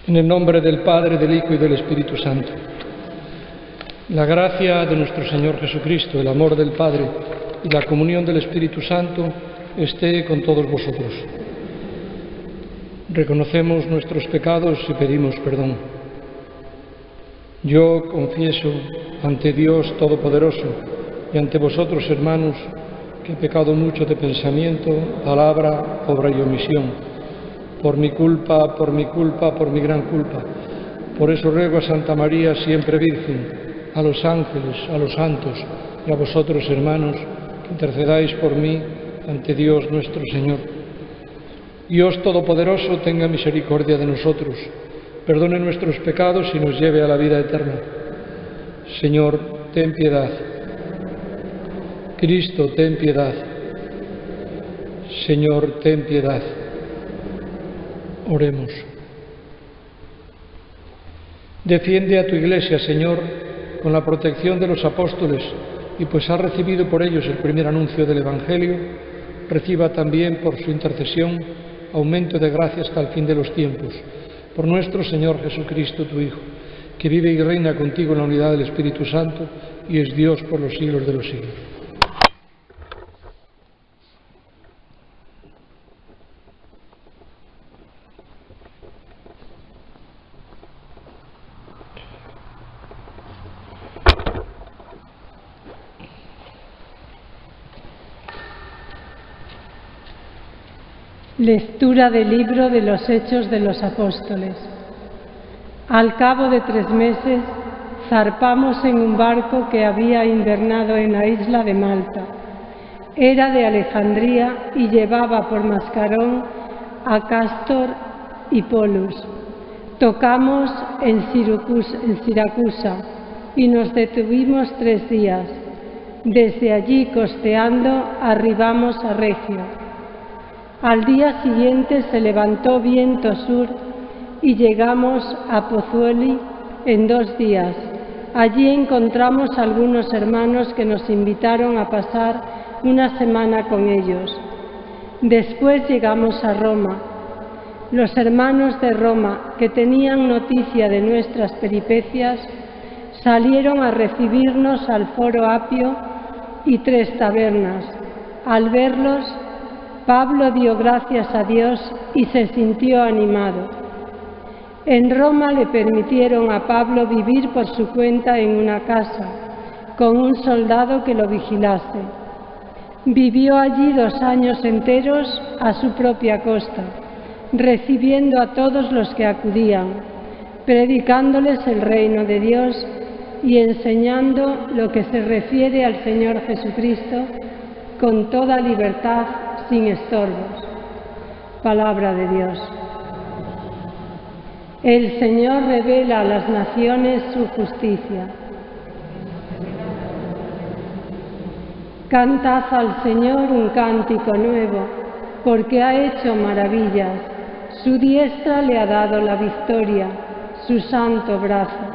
En el nombre del Padre, del Hijo y del Espíritu Santo. La gracia de nuestro Señor Jesucristo, el amor del Padre y la comunión del Espíritu Santo esté con todos vosotros. Reconocemos nuestros pecados y pedimos perdón. Yo confieso ante Dios Todopoderoso y ante vosotros, hermanos, que he pecado mucho de pensamiento, palabra, obra y omisión. Por mi culpa, por mi gran culpa. Por eso ruego a Santa María, siempre Virgen, a los ángeles, a los santos y a vosotros, hermanos, que intercedáis por mí ante Dios nuestro Señor. Dios Todopoderoso tenga misericordia de nosotros, perdone nuestros pecados y nos lleve a la vida eterna. Señor, ten piedad. Cristo, ten piedad. Señor, ten piedad. Oremos. Defiende a tu Iglesia, Señor, con la protección de los apóstoles, y pues has recibido por ellos el primer anuncio del Evangelio, reciba también por su intercesión aumento de gracia hasta el fin de los tiempos. Por nuestro Señor Jesucristo, tu Hijo, que vive y reina contigo en la unidad del Espíritu Santo y es Dios por los siglos de los siglos. Lectura del libro de los Hechos de los Apóstoles. Al cabo de 3 meses, zarpamos en un barco que había invernado en la isla de Malta. Era de Alejandría y llevaba por mascarón a Cástor y Polus. Tocamos en Siracusa y nos detuvimos 3 días. Desde allí, costeando, arribamos a Regio. Al día siguiente se levantó viento sur y llegamos a Pozzuoli en 2 días. Allí encontramos a algunos hermanos que nos invitaron a pasar una semana con ellos. Después llegamos a Roma. Los hermanos de Roma, que tenían noticia de nuestras peripecias, salieron a recibirnos al Foro Apio y 3 tabernas. Al verlos, Pablo dio gracias a Dios y se sintió animado. En Roma le permitieron a Pablo vivir por su cuenta en una casa, con un soldado que lo vigilase. Vivió allí 2 años enteros a su propia costa, recibiendo a todos los que acudían, predicándoles el reino de Dios y enseñando lo que se refiere al Señor Jesucristo con toda libertad, sin estorbos. Palabra de Dios. El Señor revela a las naciones su justicia. Cantad al Señor un cántico nuevo, porque ha hecho maravillas. Su diestra le ha dado la victoria, su santo brazo.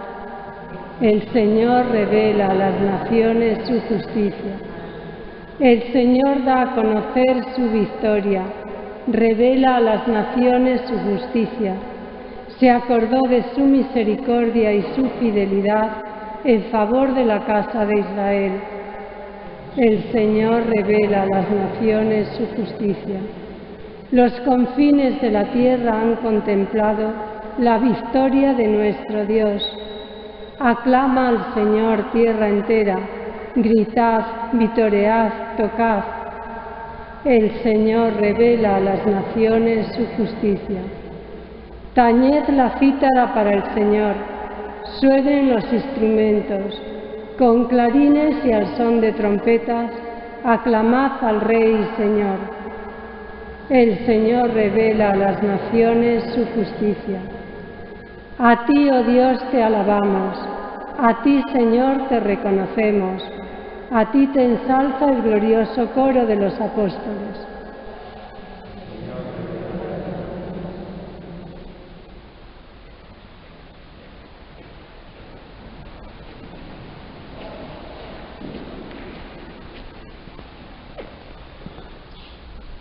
El Señor revela a las naciones su justicia. El Señor da a conocer su victoria, revela a las naciones su justicia. Se acordó de su misericordia y su fidelidad en favor de la casa de Israel. El Señor revela a las naciones su justicia. Los confines de la tierra han contemplado la victoria de nuestro Dios. Aclama al Señor tierra entera. Gritad, vitoread, tocad. El Señor revela a las naciones su justicia. Tañed la cítara para el Señor, suenen los instrumentos, con clarines y al son de trompetas, aclamad al Rey y Señor. El Señor revela a las naciones su justicia. A ti, oh Dios, te alabamos, a ti, Señor, te reconocemos. A ti te ensalza el glorioso coro de los apóstoles.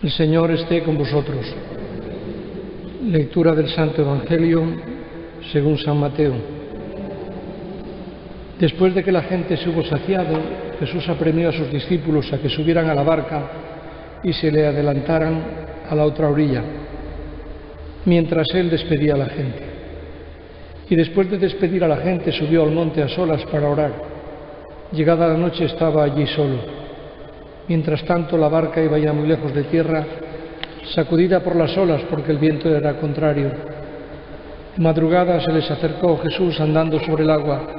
El Señor esté con vosotros. Lectura del Santo Evangelio según San Mateo. Después de que la gente se hubo saciado, Jesús apremió a sus discípulos a que subieran a la barca y se le adelantaran a la otra orilla, mientras él despedía a la gente. Y después de despedir a la gente, subió al monte a solas para orar. Llegada la noche estaba allí solo. Mientras tanto, la barca iba ya muy lejos de tierra, sacudida por las olas porque el viento era contrario. De madrugada se les acercó Jesús andando sobre el agua.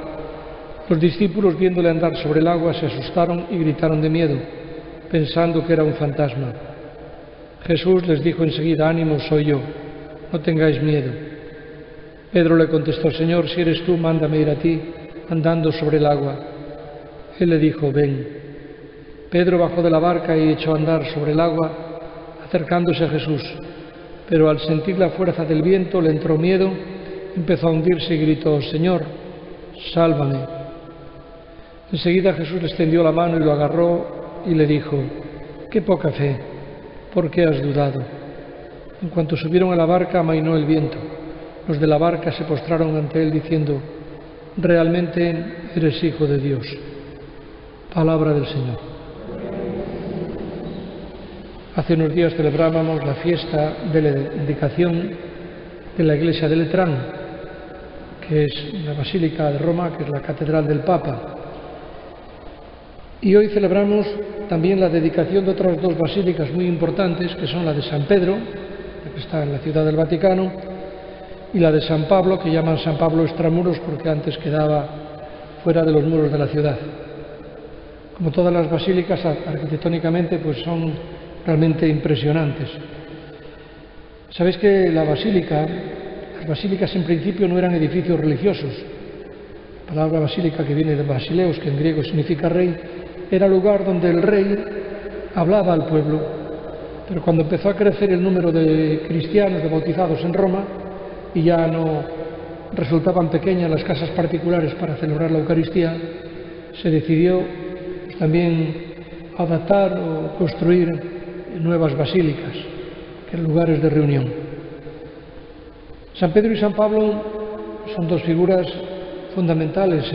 Los discípulos, viéndole andar sobre el agua, se asustaron y gritaron de miedo, pensando que era un fantasma. Jesús les dijo enseguida: «Ánimo, soy yo, no tengáis miedo». Pedro le contestó: «Señor, si eres tú, mándame ir a ti, andando sobre el agua». Él le dijo: «Ven». Pedro bajó de la barca y echó a andar sobre el agua, acercándose a Jesús. Pero al sentir la fuerza del viento le entró miedo, empezó a hundirse y gritó: «Señor, sálvame». Enseguida Jesús le extendió la mano y lo agarró y le dijo: «Qué poca fe, ¿por qué has dudado?». En cuanto subieron a la barca, amainó el viento. Los de la barca se postraron ante él diciendo: «Realmente eres Hijo de Dios». Palabra del Señor. Hace unos días celebrábamos la fiesta de la dedicación de la iglesia de Letrán, que es la Basílica de Roma, que es la catedral del Papa. Y hoy celebramos también la dedicación de otras dos basílicas muy importantes, que son la de San Pedro, que está en la ciudad del Vaticano, y la de San Pablo, que llaman San Pablo extramuros porque antes quedaba fuera de los muros de la ciudad. Como todas las basílicas, arquitectónicamente pues son realmente impresionantes. Sabéis que las basílicas en principio no eran edificios religiosos. La palabra basílica, que viene de basileos, que en griego significa rey, era lugar donde el rey hablaba al pueblo. Pero cuando empezó a crecer el número de cristianos, de bautizados en Roma, y ya no resultaban pequeñas las casas particulares para celebrar la Eucaristía, se decidió también adaptar o construir nuevas basílicas, que eran lugares de reunión. San Pedro y San Pablo son dos figuras fundamentales,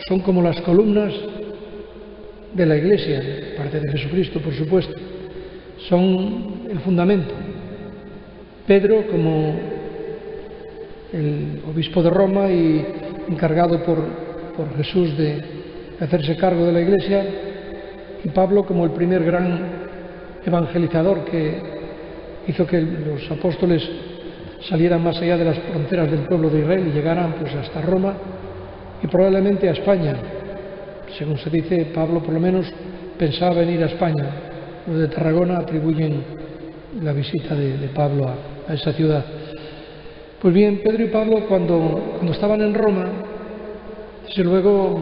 son como las columnas de la Iglesia, parte de Jesucristo, por supuesto, son el fundamento. Pedro como el obispo de Roma y encargado por Jesús de hacerse cargo de la Iglesia, y Pablo como el primer gran evangelizador que hizo que los apóstoles salieran más allá de las fronteras del pueblo de Israel y llegaran pues hasta Roma y probablemente a España. Según se dice, Pablo por lo menos pensaba venir a España. Los de Tarragona atribuyen la visita de Pablo a esa ciudad. Pues bien, Pedro y Pablo cuando estaban en Roma, desde luego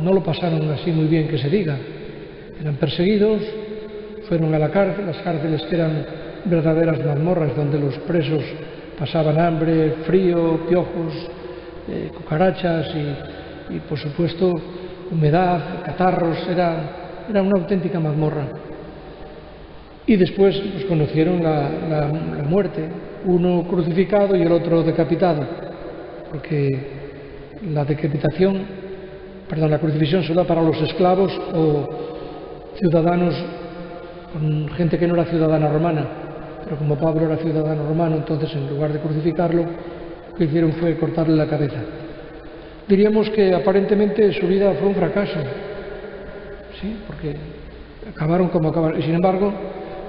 no lo pasaron así muy bien, que se diga. Eran perseguidos, fueron a la cárcel, las cárceles que eran verdaderas mazmorras donde los presos pasaban hambre, frío, piojos, cucarachas y por supuesto humedad, catarros, era una auténtica mazmorra. Y después pues, conocieron la muerte, uno crucificado y el otro decapitado, porque la crucifixión solo era para los esclavos o ciudadanos, con gente que no era ciudadana romana, pero como Pablo era ciudadano romano, entonces en lugar de crucificarlo, lo que hicieron fue cortarle la cabeza. Diríamos que aparentemente su vida fue un fracaso, ¿sí? Porque acabaron como acabaron. Y sin embargo,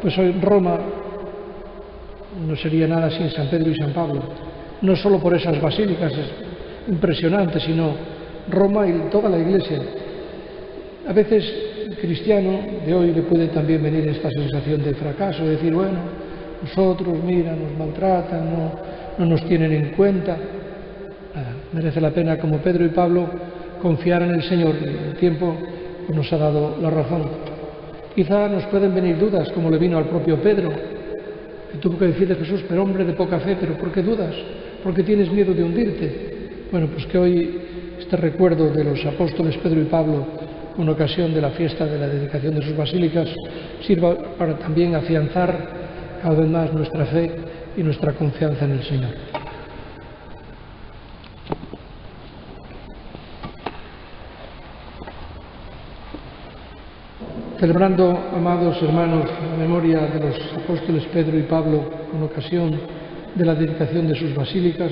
pues hoy Roma no sería nada sin San Pedro y San Pablo. No solo por esas basílicas impresionantes, sino Roma y toda la Iglesia. A veces el cristiano de hoy le puede también venir esta sensación de fracaso, decir, bueno, nosotros, mira, nos maltratan, no nos tienen en cuenta. Nada, merece la pena, como Pedro y Pablo, confiar en el Señor, y el tiempo pues, nos ha dado la razón. Quizá nos pueden venir dudas, como le vino al propio Pedro, que tuvo que decir de Jesús, pero hombre de poca fe, ¿pero por qué dudas? ¿Por qué tienes miedo de hundirte? Bueno, pues que hoy este recuerdo de los apóstoles Pedro y Pablo, con ocasión de la fiesta de la dedicación de sus basílicas, sirva para también afianzar cada vez más nuestra fe y nuestra confianza en el Señor. Celebrando, amados hermanos, la memoria de los apóstoles Pedro y Pablo con ocasión de la dedicación de sus basílicas,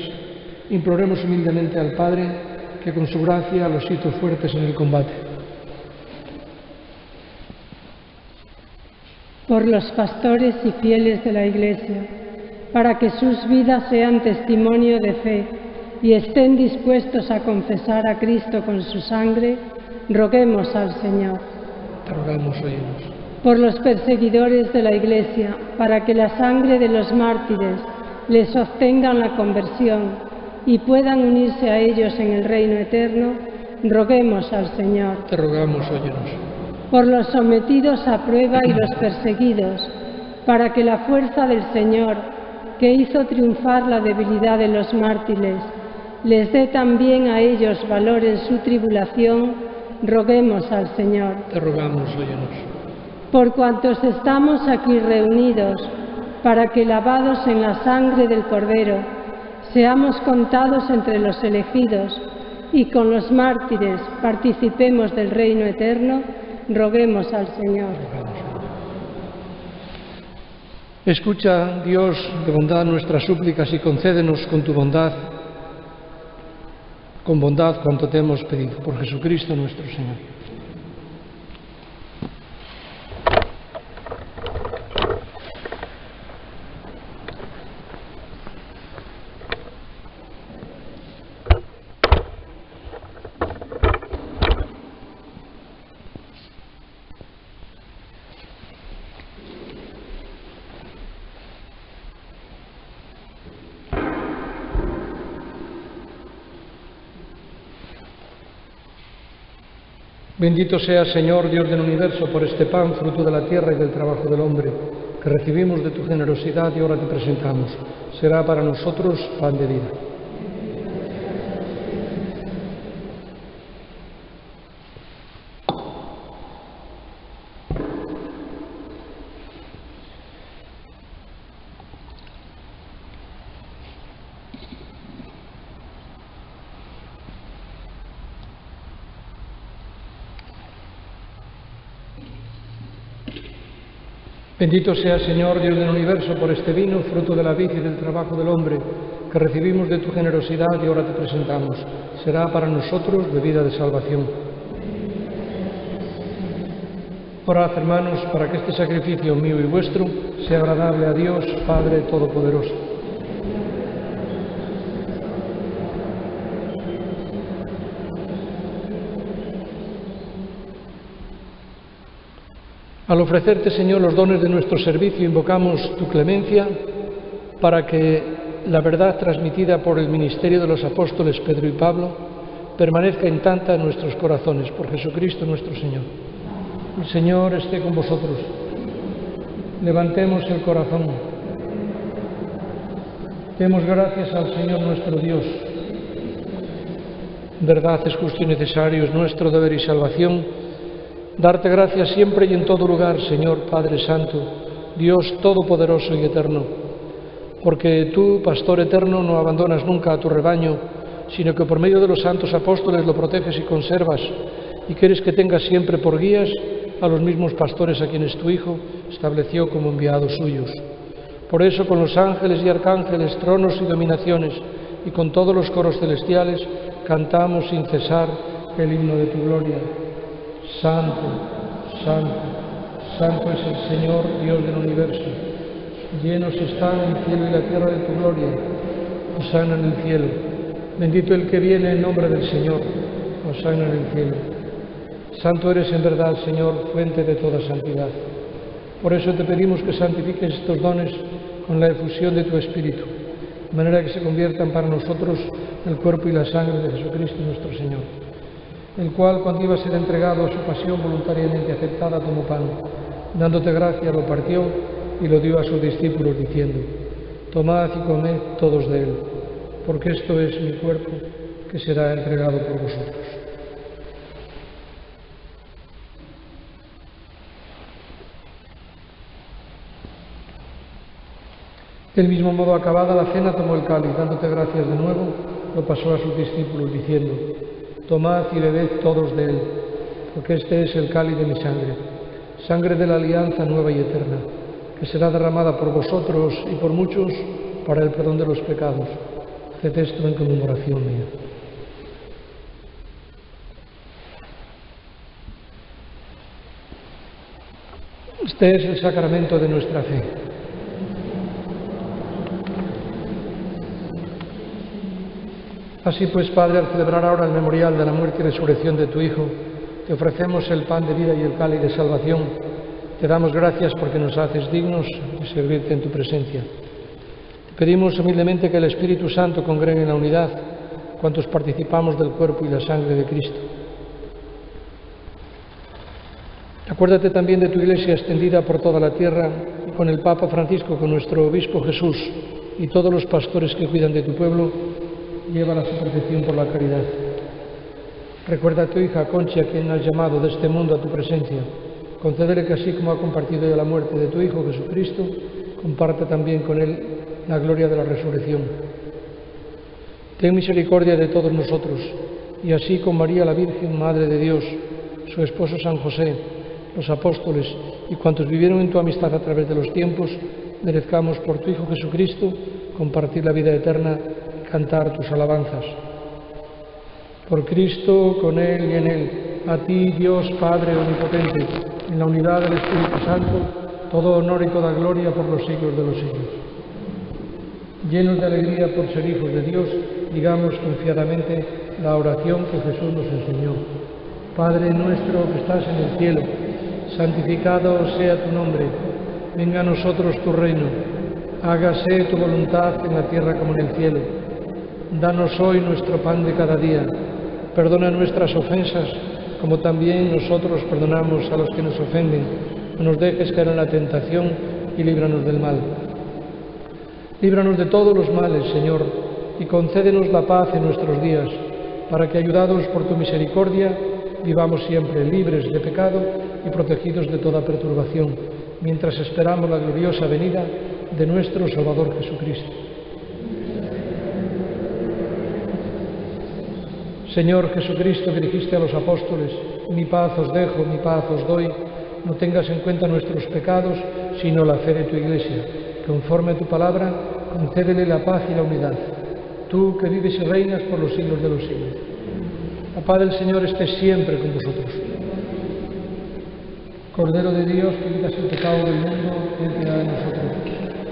imploremos humildemente al Padre que con su gracia los hizo fuertes en el combate. Por los pastores y fieles de la Iglesia, para que sus vidas sean testimonio de fe y estén dispuestos a confesar a Cristo con su sangre, roguemos al Señor. Te rogamos, óyenos. Por los perseguidores de la Iglesia, para que la sangre de los mártires les obtenga la conversión y puedan unirse a ellos en el reino eterno, roguemos al Señor. Te rogamos, óyenos. Por los sometidos a prueba y los perseguidos, para que la fuerza del Señor, que hizo triunfar la debilidad de los mártires, les dé también a ellos valor en su tribulación, roguemos al Señor. Te rogamos, óyenos. Por cuantos estamos aquí reunidos, para que lavados en la sangre del Cordero, seamos contados entre los elegidos y con los mártires participemos del reino eterno, roguemos al Señor. Escucha, Dios, de bondad nuestras súplicas y concédenos con bondad cuanto te hemos pedido. Por Jesucristo nuestro Señor. Bendito sea, Señor, Dios del universo, por este pan, fruto de la tierra y del trabajo del hombre, que recibimos de tu generosidad y ahora te presentamos. Será para nosotros pan de vida. Bendito sea, Señor, Dios del universo, por este vino, fruto de la vid y del trabajo del hombre, que recibimos de tu generosidad y ahora te presentamos. Será para nosotros bebida de salvación. Orad, hermanos, para que este sacrificio mío y vuestro sea agradable a Dios, Padre Todopoderoso. Al ofrecerte, Señor, los dones de nuestro servicio, invocamos tu clemencia para que la verdad transmitida por el ministerio de los apóstoles Pedro y Pablo permanezca intacta en nuestros corazones, por Jesucristo nuestro Señor. El Señor esté con vosotros. Levantemos el corazón. Demos gracias al Señor nuestro Dios. Verdad es justo y necesario, es nuestro deber y salvación darte gracias siempre y en todo lugar, Señor Padre Santo, Dios Todopoderoso y Eterno, porque tú, Pastor eterno, no abandonas nunca a tu rebaño, sino que por medio de los santos apóstoles lo proteges y conservas, y quieres que tengas siempre por guías a los mismos pastores a quienes tu Hijo estableció como enviados suyos. Por eso, con los ángeles y arcángeles, tronos y dominaciones, y con todos los coros celestiales, cantamos sin cesar el himno de tu gloria. Santo, santo, santo es el Señor, Dios del universo. Llenos están el cielo y la tierra de tu gloria. Hosana en el cielo. Bendito el que viene en nombre del Señor. Hosana en el cielo. Santo eres en verdad, Señor, fuente de toda santidad. Por eso te pedimos que santifiques estos dones con la efusión de tu Espíritu, de manera que se conviertan para nosotros el cuerpo y la sangre de Jesucristo nuestro Señor, el cual, cuando iba a ser entregado a su pasión voluntariamente aceptada, tomó pan, dándote gracia, lo partió y lo dio a sus discípulos, diciendo: tomad y comed todos de él, porque esto es mi cuerpo, que será entregado por vosotros. Del mismo modo, acabada la cena, tomó el cáliz, dándote gracias de nuevo, lo pasó a sus discípulos, diciendo: tomad y bebed todos de él, porque este es el cáliz de mi sangre, sangre de la alianza nueva y eterna, que será derramada por vosotros y por muchos para el perdón de los pecados. Haced esto en conmemoración mía. Este es el sacramento de nuestra fe. Así pues, Padre, al celebrar ahora el memorial de la muerte y resurrección de tu Hijo, te ofrecemos el pan de vida y el cáliz de salvación. Te damos gracias porque nos haces dignos de servirte en tu presencia. Te pedimos humildemente que el Espíritu Santo congregue en la unidad cuantos participamos del cuerpo y la sangre de Cristo. Acuérdate también de tu Iglesia extendida por toda la tierra y con el Papa Francisco, con nuestro Obispo Jesús y todos los pastores que cuidan de tu pueblo, llévala a su protección por la caridad. Recuerda a tu hija Conchi, a quien has llamado de este mundo a tu presencia. Concédele que así como ha compartido ella la muerte de tu Hijo Jesucristo, comparte también con él la gloria de la resurrección. Ten misericordia de todos nosotros, y así con María la Virgen, Madre de Dios, su esposo San José, los apóstoles y cuantos vivieron en tu amistad a través de los tiempos, merezcamos por tu Hijo Jesucristo compartir la vida eterna y cantar tus alabanzas. Por Cristo, con Él y en Él, a ti, Dios Padre Omnipotente, en la unidad del Espíritu Santo, todo honor y toda gloria por los siglos de los siglos. Llenos de alegría por ser hijos de Dios, digamos confiadamente la oración que Jesús nos enseñó. Padre nuestro que estás en el cielo, santificado sea tu nombre. Venga a nosotros tu reino. Hágase tu voluntad en la tierra como en el cielo. Danos hoy nuestro pan de cada día. Perdona nuestras ofensas, como también nosotros perdonamos a los que nos ofenden. No nos dejes caer en la tentación y líbranos del mal. Líbranos de todos los males, Señor, y concédenos la paz en nuestros días, para que, ayudados por tu misericordia, vivamos siempre libres de pecado y protegidos de toda perturbación, mientras esperamos la gloriosa venida de nuestro Salvador Jesucristo. Señor Jesucristo, que dijiste a los apóstoles: mi paz os dejo, mi paz os doy, no tengas en cuenta nuestros pecados, sino la fe de tu Iglesia. Conforme a tu palabra, concédele la paz y la unidad. Tú que vives y reinas por los siglos de los siglos. La paz del Señor esté siempre con vosotros. Cordero de Dios, que quitas el pecado del mundo, ten piedad de nosotros.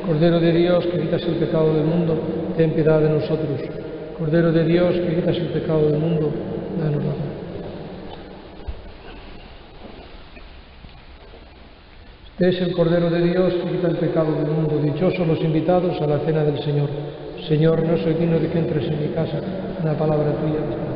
Cordero de Dios, que quitas el pecado del mundo, ten piedad de nosotros. Cordero de Dios, que quitas el pecado del mundo, danos la paz. Este es el Cordero de Dios que quita el pecado del mundo. Dichosos los invitados a la cena del Señor. Señor, no soy digno de que entres en mi casa. Una palabra tuya bastará.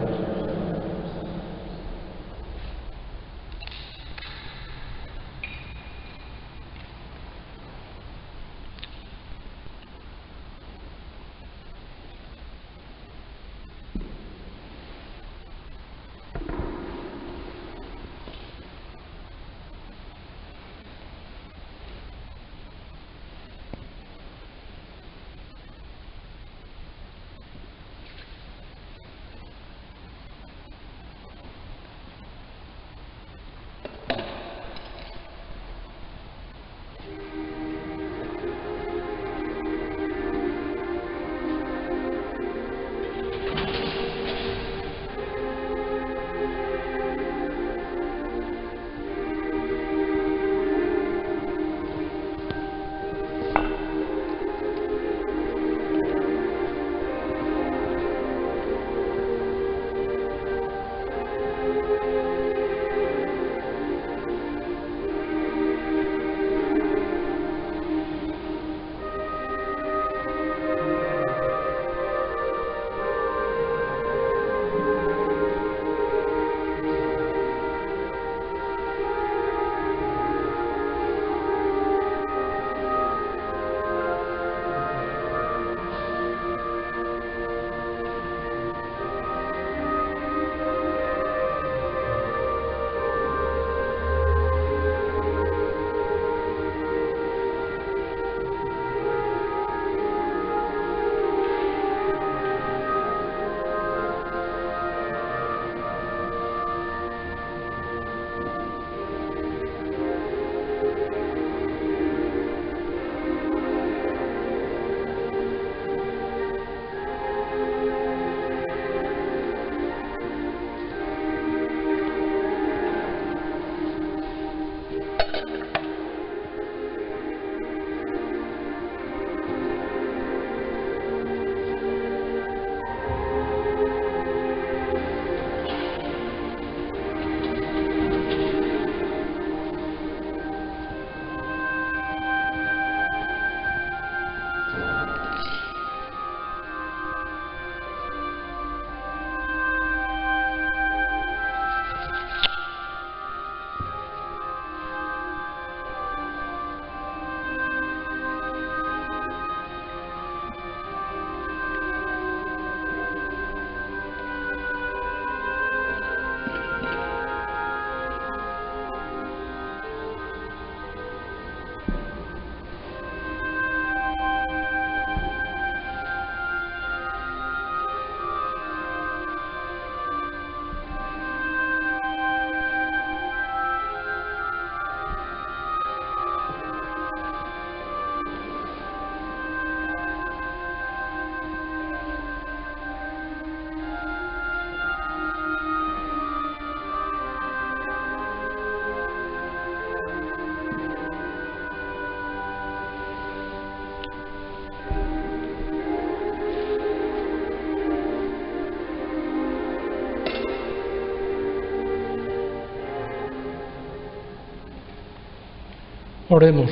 Oremos.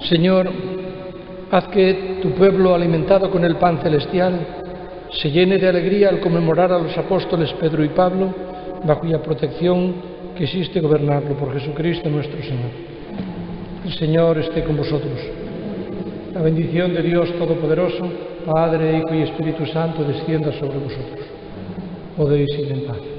Señor, haz que tu pueblo, alimentado con el pan celestial, se llene de alegría al conmemorar a los apóstoles Pedro y Pablo, bajo cuya protección quisiste gobernarlo por Jesucristo nuestro Señor. El Señor esté con vosotros. La bendición de Dios Todopoderoso, Padre, Hijo y Espíritu Santo, descienda sobre vosotros. Podéis ir en paz.